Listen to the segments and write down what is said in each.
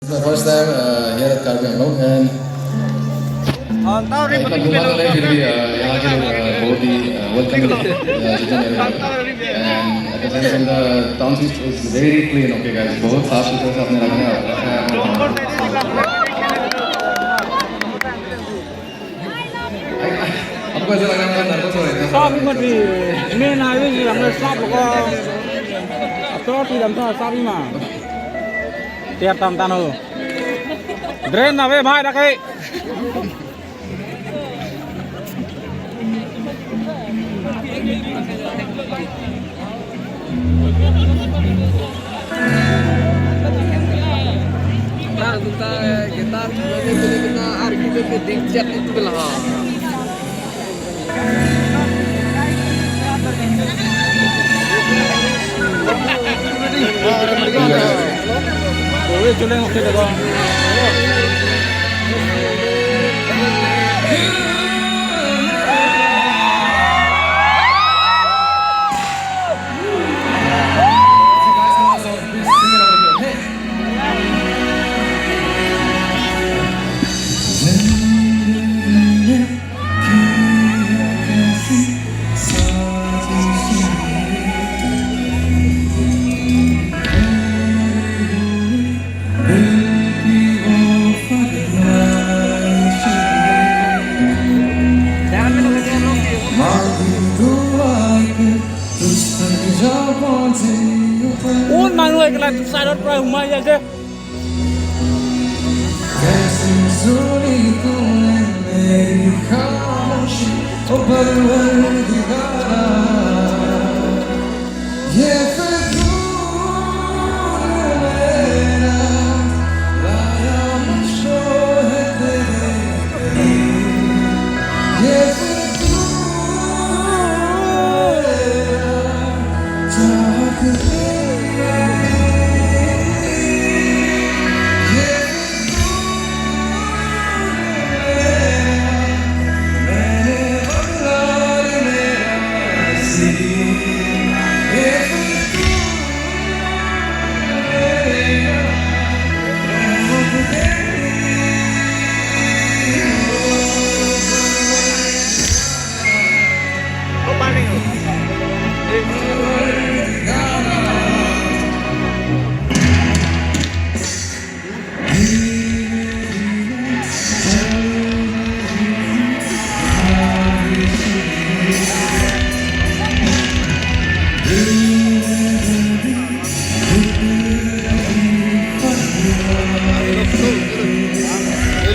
It's my first time here at Karbi Anglong and इतना घुमा तो नहीं फिर भी यहाँ के लोग बहुत ही welcoming जितना मेरे and at the same time the town is very clean. Okay guys, बहुत साफ सुथरा से आपने रखा है आपको ऐसा लग रहा है नर्वस हो रहे हैं सब मत मेन हाईवे से हमने सब को तो ठीक हम तो सब ही मां tiap tam tanu drain na ve bhai rakai nah kita arkitek dicat itu belah Ôi chú lên một cái được không? Ôi mà người cái này sai đất rồi mày vậy chứ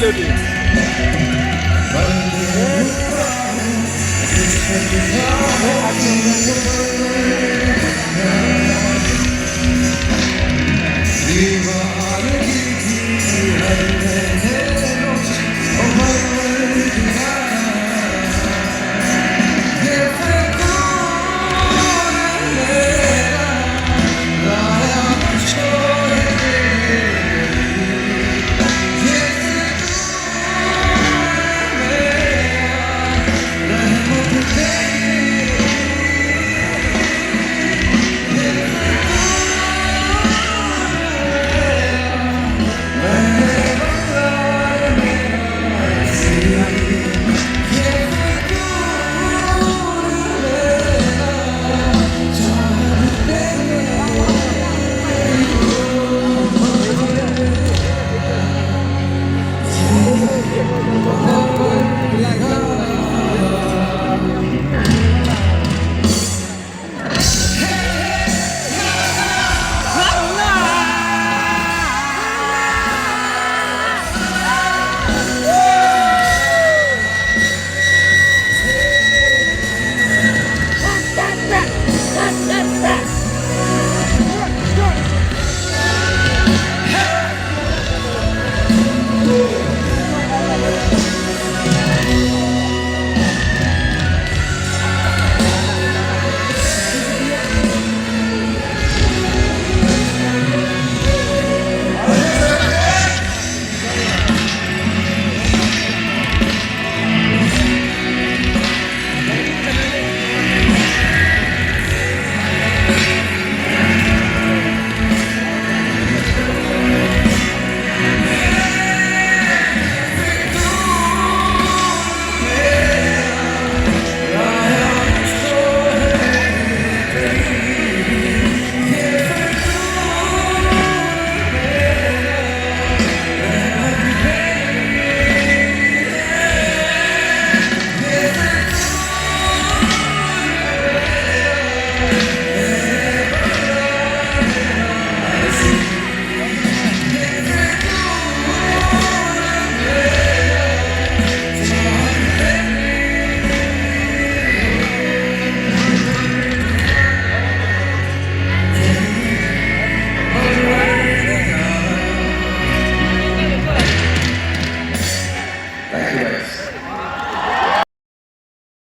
Melody.